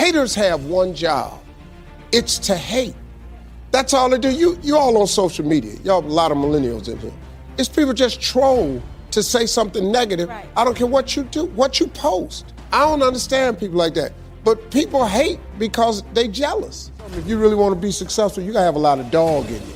Haters have one job. It's to hate. That's all they do. You all on social media. Y'all, a lot of millennials in here. It's people just troll to say something negative. Right. I don't care what you do, what you post. I don't understand people like that. But people hate because they jealous. If you really want to be successful, you gotta have a lot of dog in you.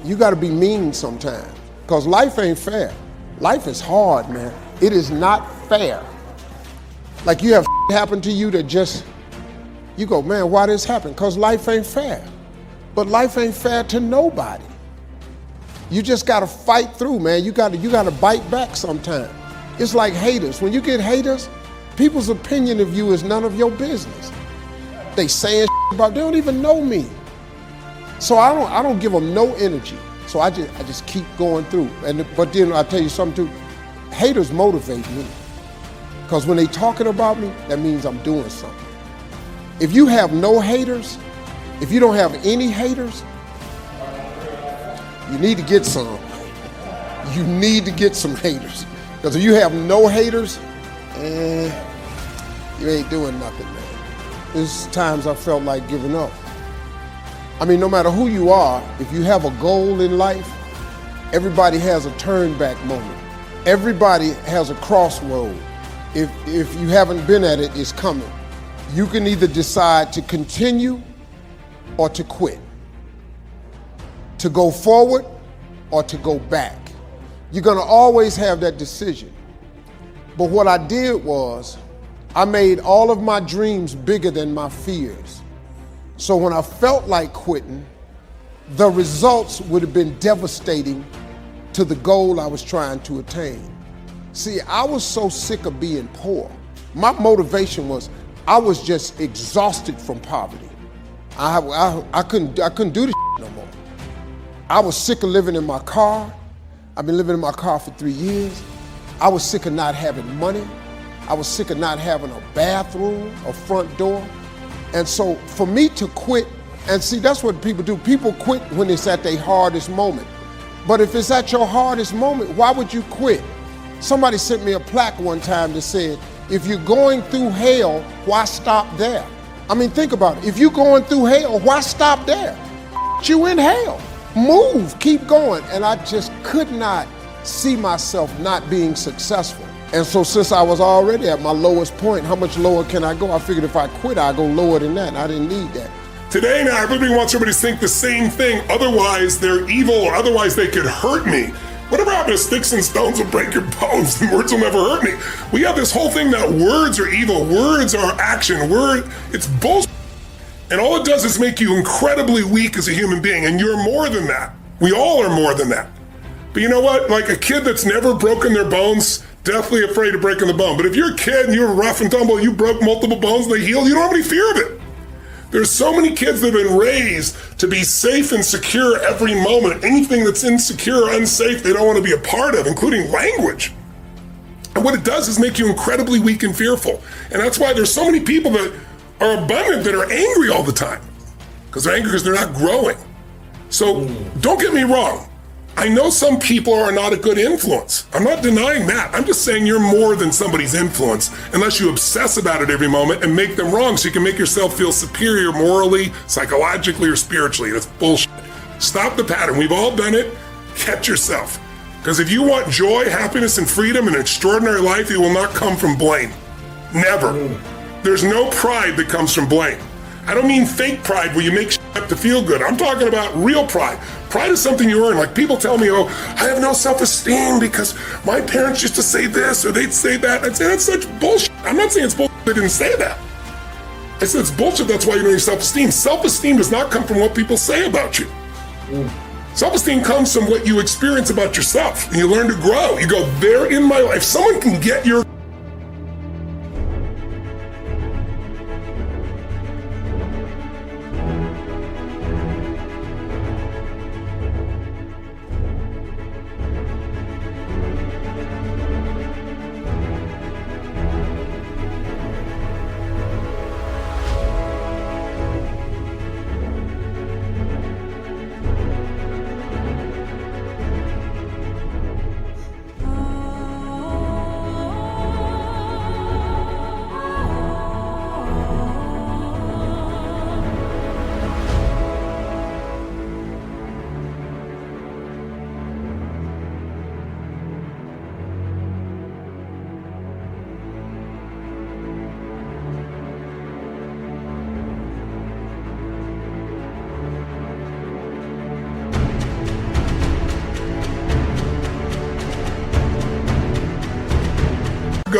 You gotta be mean sometimes, because life ain't fair. Life is hard, man. It is not fair. Like you have happen to you that just, you go, man, why this happened? Because life ain't fair. But life ain't fair to nobody. You just gotta fight through, man. You gotta bite back sometimes. It's like haters. When you get haters, people's opinion of you is none of your business. They saying about, they don't even know me. So I don't give them no energy. So I just keep going through. But then I tell you something too, haters motivate me. Because when they talking about me, that means I'm doing something. If you have no haters, if you don't have any haters, you need to get some. You need to get some haters. Because if you have no haters, you ain't doing nothing, man. There's times I felt like giving up. I mean, no matter who you are, if you have a goal in life, everybody has a turn back moment. Everybody has a crossroad. If you haven't been at it, it's coming. You can either decide to continue or to quit, to go forward or to go back. You're gonna always have that decision. But what I did was, I made all of my dreams bigger than my fears. So when I felt like quitting, the results would have been devastating to the goal I was trying to attain. See, I was so sick of being poor. My motivation was, I was just exhausted from poverty. I couldn't do this no more. I was sick of living in my car. I've been living in my car for 3 years. I was sick of not having money. I was sick of not having a bathroom, a front door. And so for me to quit, and see, that's what people do. People quit when it's at their hardest moment. But if it's at your hardest moment, why would you quit? Somebody sent me a plaque one time that said, if you're going through hell, why stop there? I mean, think about it. If you're going through hell, why stop there? You in hell. Move, keep going. And I just could not see myself not being successful. And so since I was already at my lowest point, how much lower can I go? I figured if I quit, I'd go lower than that, and I didn't need that. Today now, everybody wants everybody to think the same thing, otherwise they're evil, or otherwise they could hurt me. Whatever happened to sticks and stones will break your bones, and words will never hurt me. We have this whole thing that words are evil, words are action, it's bullshit. And all it does is make you incredibly weak as a human being, and you're more than that. We all are more than that. But you know what? Like a kid that's never broken their bones, definitely afraid of breaking the bone. But if you're a kid and you're rough and tumble, you broke multiple bones and they healed, you don't have any fear of it. There's so many kids that have been raised to be safe and secure every moment. Anything that's insecure or unsafe, they don't want to be a part of, including language. And what it does is make you incredibly weak and fearful. And that's why there's so many people that are abundant that are angry all the time. Because they're angry because they're not growing. So don't get me wrong. I know some people are not a good influence. I'm not denying that. I'm just saying you're more than somebody's influence unless you obsess about it every moment and make them wrong so you can make yourself feel superior morally, psychologically, or spiritually. That's bullshit. Stop the pattern. We've all done it. Catch yourself. Because if you want joy, happiness, and freedom and an extraordinary life, it will not come from blame. Never. There's no pride that comes from blame. I don't mean fake pride where you make shit up to feel good. I'm talking about real pride. Pride is something you earn. Like people tell me, oh, I have no self-esteem because my parents used to say this or they'd say that. I'd say that's such bullshit. I'm not saying it's bullshit they didn't say that. I said it's bullshit, that's why you don't have self-esteem. Self-esteem does not come from what people say about you. Self-esteem comes from what you experience about yourself. And you learn to grow. You go, they're in my life. If someone can get your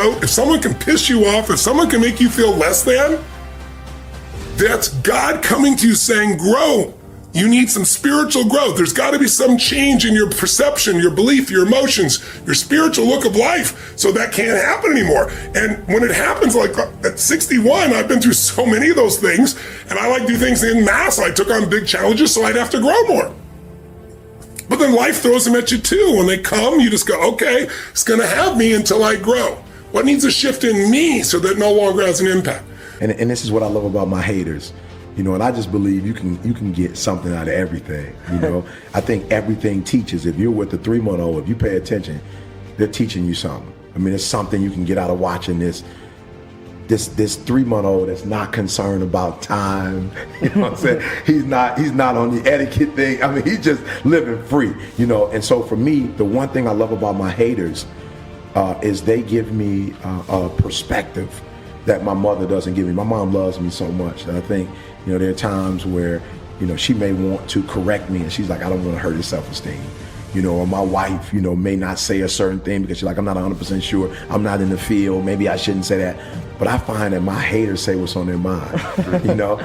goat, if someone can piss you off, if someone can make you feel less than, that's God coming to you saying, grow. You need some spiritual growth. There's got to be some change in your perception, your belief, your emotions, your spiritual look of life, so that can't happen anymore. And when it happens, like at 61, I've been through so many of those things, and I like to do things in mass. I took on big challenges, so I'd have to grow more. But then life throws them at you too. When they come, you just go, okay, it's going to have me until I grow. What needs to shift in me so that it no longer has an impact? And this is what I love about my haters. You know, and I just believe you can get something out of everything. You know, I think everything teaches. If you're with the 3-month-old, if you pay attention, they're teaching you something. I mean, it's something you can get out of watching this 3-month-old that's not concerned about time. You know what I'm saying? He's not on the etiquette thing. I mean, he's just living free. You know, and so for me, the one thing I love about my haters is they give me a perspective that my mother doesn't give me. My mom loves me so much that I think, you know, there are times where, you know, she may want to correct me and she's like, I don't want to hurt his self-esteem. You know, or my wife, you know, may not say a certain thing because she's like, I'm not 100% sure. I'm not in the field. Maybe I shouldn't say that. But I find that my haters say what's on their mind, you know?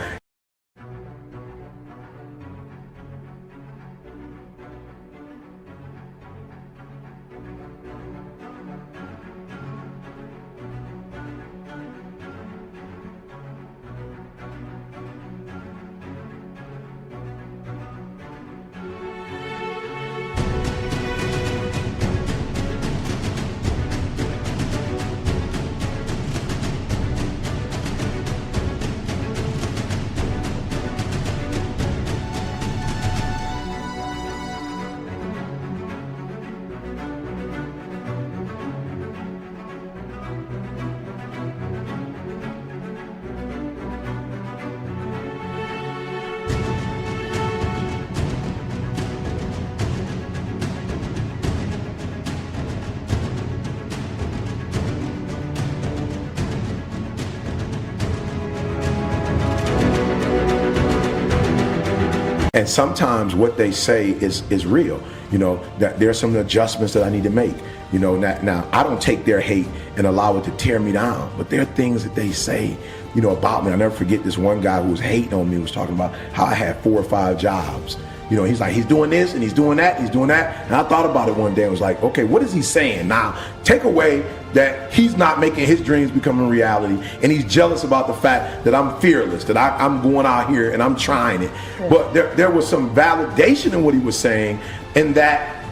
And sometimes what they say is real. You know, that there's some adjustments that I need to make. You know, now I don't take their hate and allow it to tear me down, but there are things that they say, you know, about me. I'll never forget this one guy who was hating on me was talking about how I had 4 or 5 jobs. You know, he's like, he's doing this and he's doing that, he's doing that. And I thought about it one day and was like, okay, what is he saying? Now, take away that he's not making his dreams become a reality and he's jealous about the fact that I'm fearless, that I'm going out here and I'm trying it. Yeah. But there was some validation in what he was saying, in that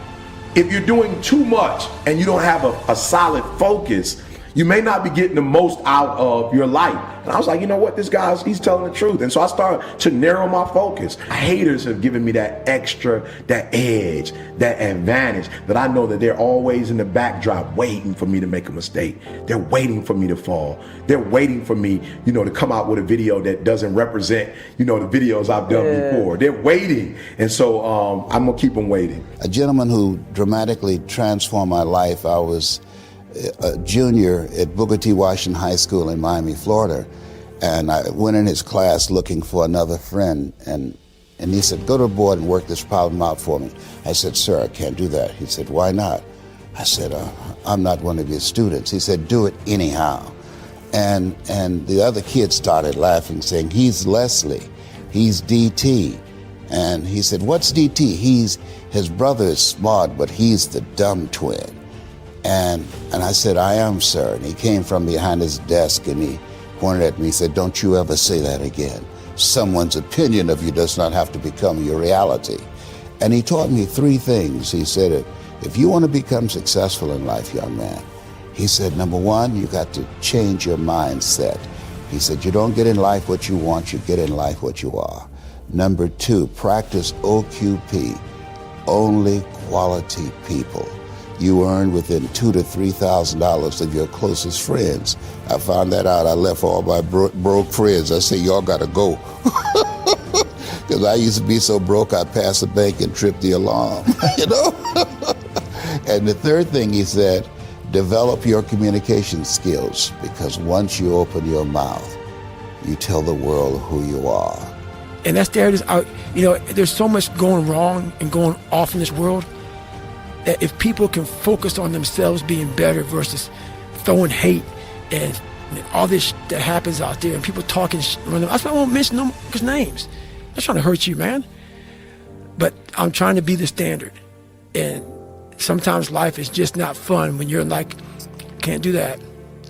if you're doing too much and you don't have a solid focus, you may not be getting the most out of your life. And I was like, you know what, this guy's, he's telling the truth. And so I started to narrow my focus. Haters have given me that extra, that edge, that advantage, that I know that they're always in the backdrop waiting for me to make a mistake. They're waiting for me to fall. They're waiting for me, you know, to come out with a video that doesn't represent, you know, the videos I've done before. They're waiting. And so I'm gonna keep them waiting. A gentleman who dramatically transformed my life, I was a junior at Booker T. Washington High School in Miami, Florida, and I went in his class looking for another friend, and he said, go to the board and work this problem out for me. I said, sir, I can't do that. He said, why not? I said, I'm not one of your students. He said, do it anyhow. And the other kids started laughing, saying, he's Leslie, he's DT. And he said, what's DT? His brother is smart, but he's the dumb twin. And I said, I am, sir. And he came from behind his desk and he pointed at me and said, don't you ever say that again. Someone's opinion of you does not have to become your reality. And he taught me 3 things. He said, if you want to become successful in life, young man, he said, number 1, you got to change your mindset. He said, you don't get in life what you want, you get in life what you are. Number 2, practice OQP, only quality people. You earn within $2,000 to $3,000 of your closest friends. I found that out. I left all my broke friends. I said, y'all gotta go. Because I used to be so broke, I'd pass the bank and trip the alarm, you know? And the 3rd thing he said, develop your communication skills, because once you open your mouth, you tell the world who you are. And that's there. You know, there's so much going wrong and going off in this world, that if people can focus on themselves being better versus throwing hate and all this that happens out there, and people talking. That's why I won't mention no names. I'm not trying to hurt you, man. But I'm trying to be the standard. And sometimes life is just not fun when you're like, can't do that,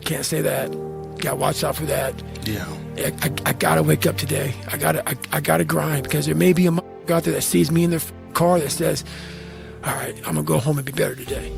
can't say that, gotta watch out for that. Yeah. I gotta wake up today. I gotta grind, because there may be a out there that sees me in their car that says, all right, I'm gonna go home and be better today.